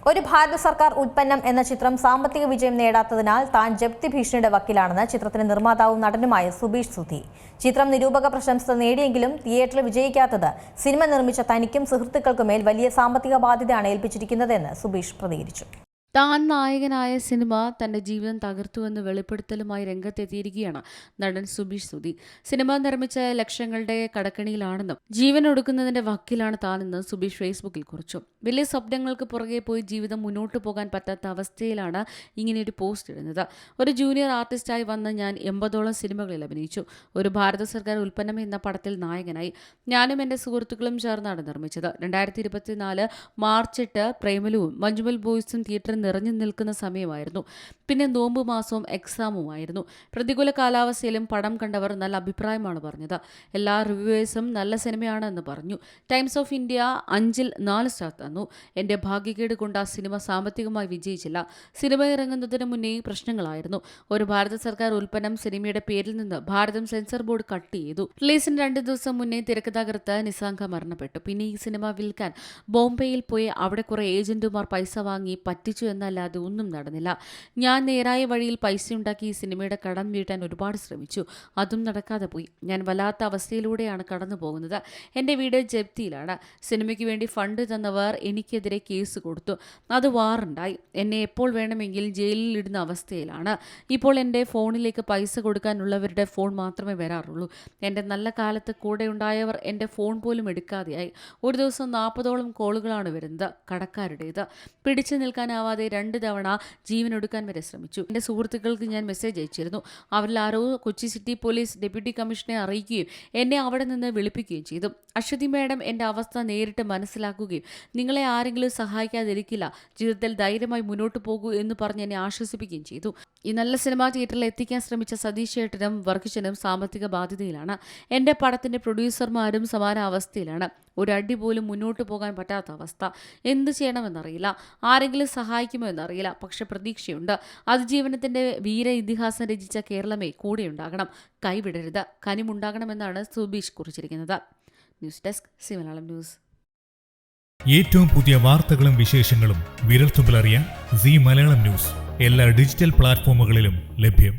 ഒരു ഭാരത സർക്കാർ ഉൽപ്പന്നം എന്ന ചിത്രം സാമ്പത്തിക വിജയം നേടാത്തതിനാൽ താൻ ജപ്തി ഭീഷണിയുടെ വക്കിലാണെന്ന് ചിത്രത്തിന്റെ നിർമ്മാതാവും നടനുമായ സുബീഷ് സുധി. ചിത്രം നിരൂപക പ്രശംസ നേടിയെങ്കിലും തിയേറ്ററിൽ വിജയിക്കാത്തത് സിനിമ നിർമ്മിച്ച തനിക്കും സുഹൃത്തുക്കൾക്കുമേൽ വലിയ സാമ്പത്തിക ബാധ്യതയാണ് ഏൽപ്പിച്ചിരിക്കുന്നതെന്ന് സുബീഷ് പ്രതികരിച്ചു. താൻ നായകനായ സിനിമ തന്റെ ജീവിതം തകർത്തുവെന്ന് വെളിപ്പെടുത്തലുമായി രംഗത്തെത്തിയിരിക്കുകയാണ് നടൻ സുബീഷ് സുധി. സിനിമ നിർമ്മിച്ച ലക്ഷങ്ങളുടെ കടക്കണിയിലാണെന്നും ജീവൻ ഒടുക്കുന്നതിന്റെ വക്കിലാണ് താനെന്ന് സുബീഷ് ഫേസ്ബുക്കിൽ കുറിച്ചു. വലിയ സ്വപ്നങ്ങൾക്ക് പുറകെ പോയി ജീവിതം മുന്നോട്ട് പോകാൻ പറ്റാത്ത അവസ്ഥയിലാണ് ഇങ്ങനെയൊരു പോസ്റ്റ് ഇടുന്നത്. ഒരു ജൂനിയർ ആർട്ടിസ്റ്റായി വന്ന് ഞാൻ 80ഓളം സിനിമകളിൽ അഭിനയിച്ചു. ഒരു ഭാരത സർക്കാർ ഉൽപ്പന്നം എന്ന പടത്തിൽ നായകനായി. ഞാനും എൻ്റെ സുഹൃത്തുക്കളും ചേർന്നാണ് നിർമ്മിച്ചത്. 2024 മാർച്ച് 8 പ്രേമലുവും മഞ്ജുമൽ ബോയ്സും തിയേറ്ററിൽ നിറഞ്ഞു നിൽക്കുന്ന സമയമായിരുന്നു. പിന്നെ നോമ്പ് മാസവും എക്സാമുമായിരുന്നു. പ്രതികൂല കാലാവസ്ഥയിലും പടം കണ്ടവർ നല്ല അഭിപ്രായമാണ് പറഞ്ഞത്. എല്ലാ റിവ്യൂവേഴ്സും നല്ല സിനിമയാണ് എന്ന് പറഞ്ഞു. ടൈംസ് ഓഫ് ഇന്ത്യ 5-ൽ 4 സ്റ്റാർ തന്നു. എൻ്റെ ഭാഗ്യക്കേട് കൊണ്ട് ആ സിനിമ സാമ്പത്തികമായി വിജയിച്ചില്ല. സിനിമ ഇറങ്ങുന്നതിന് മുന്നേ പ്രശ്നങ്ങളായിരുന്നു. ഒരു ഭാരത സർക്കാർ ഉൽപ്പന്നം സിനിമയുടെ പേരിൽ നിന്ന് ഭാരതം സെൻസർ ബോർഡ് കട്ട് ചെയ്തു. റിലീസിന് 2 ദിവസം മുന്നേ തിരക്കഥാകൃത്ത് നിസാങ്ക മരണപ്പെട്ടു. പിന്നെ ഈ സിനിമ വിൽക്കാൻ ബോംബെയിൽ പോയി അവിടെ കുറെ ഏജന്റുമാർ പൈസ വാങ്ങി പറ്റിച്ചു എന്നല്ലാതെ ഒന്നും നടന്നില്ല. ഞാൻ നേരായ വഴിയിൽ പൈസ ഉണ്ടാക്കി ഈ സിനിമയുടെ കടം വീട്ടാൻ ഒരുപാട് ശ്രമിച്ചു. അതും നടക്കാതെ പോയി. ഞാൻ വല്ലാത്ത അവസ്ഥയിലൂടെയാണ് കടന്നു പോകുന്നത്. എൻ്റെ വീട് ജപ്തിയിലാണ്. സിനിമയ്ക്ക് വേണ്ടി ഫണ്ട് തന്നവർ എനിക്കെതിരെ കേസ് കൊടുത്തു. അത് വാറണ്ടായി. എന്നെ എപ്പോൾ വേണമെങ്കിൽ ജയിലിൽ ഇടുന്ന അവസ്ഥയിലാണ്. ഇപ്പോൾ എൻ്റെ ഫോണിലേക്ക് പൈസ കൊടുക്കാനുള്ളവരുടെ ഫോൺ മാത്രമേ വരാറുള്ളൂ. എൻ്റെ നല്ല കാലത്ത് കൂടെ ഉണ്ടായവർ എൻ്റെ ഫോൺ പോലും എടുക്കാതെയായി. ഒരു ദിവസം 40ഓളം കോളുകളാണ് വരുന്നത്, കടക്കാരുടേത്. പിടിച്ചു നിൽക്കാനാവാതെ 2 തവണ ജീവനൊടുക്കാൻ വരെ ശ്രമിച്ചു. എൻ്റെ സുഹൃത്തുക്കൾക്ക് ഞാൻ മെസ്സേജ് അയച്ചിരുന്നു. അവരിൽ ആരോ കൊച്ചി സിറ്റി പോലീസ് ഡെപ്യൂട്ടി കമ്മീഷണറെ അറിയിക്കുകയും എന്നെ അവിടെ നിന്ന് വിളിപ്പിക്കുകയും ചെയ്തു. അശ്വതി മാഡം എൻ്റെ അവസ്ഥ നേരിട്ട് മനസ്സിലാക്കുകയും നിങ്ങളെ ആരെങ്കിലും സഹായിക്കാതിരിക്കില്ല, ജീവിതത്തിൽ ധൈര്യമായി മുന്നോട്ട് പോകൂ എന്ന് പറഞ്ഞ് എന്നെ ആശ്വസിപ്പിക്കുകയും ചെയ്തു. ഈ നല്ല സിനിമ തിയേറ്ററിൽ എത്തിക്കാൻ ശ്രമിച്ച സതീഷ് ചേട്ടനും വർക്കിച്ചനും സാമ്പത്തിക ബാധ്യതയിലാണ്. എൻ്റെ പടത്തിൻ്റെ പ്രൊഡ്യൂസർമാരും സമാന അവസ്ഥയിലാണ്. ഒരു അടി പോലും മുന്നോട്ട് പോകാൻ പറ്റാത്ത അവസ്ഥ. എന്ത് ചെയ്യണമെന്നറിയില്ല. ആരെങ്കിലും സഹായിക്കുമോ എന്നറിയില്ല. പക്ഷെ പ്രതീക്ഷയുണ്ട്. അതിജീവനത്തിൻ്റെ വീര ഇതിഹാസം രചിച്ച കേരളമേ കൂടെയുണ്ടാകണം. കൈവിടരുത്. കനിമുണ്ടാകണമെന്നാണ് സുബീഷ് കുറിച്ചിരിക്കുന്നത്. News desk C Malayalam news. ഏറ്റവും പുതിയ വാർത്തകളും വിശേഷങ്ങളും വിരൽത്തുമ്പിലറിയാൻ സി മലയാളം ന്യൂസ് എല്ലാ ഡിജിറ്റൽ പ്ലാറ്റ്ഫോമുകളിലും ലഭ്യം.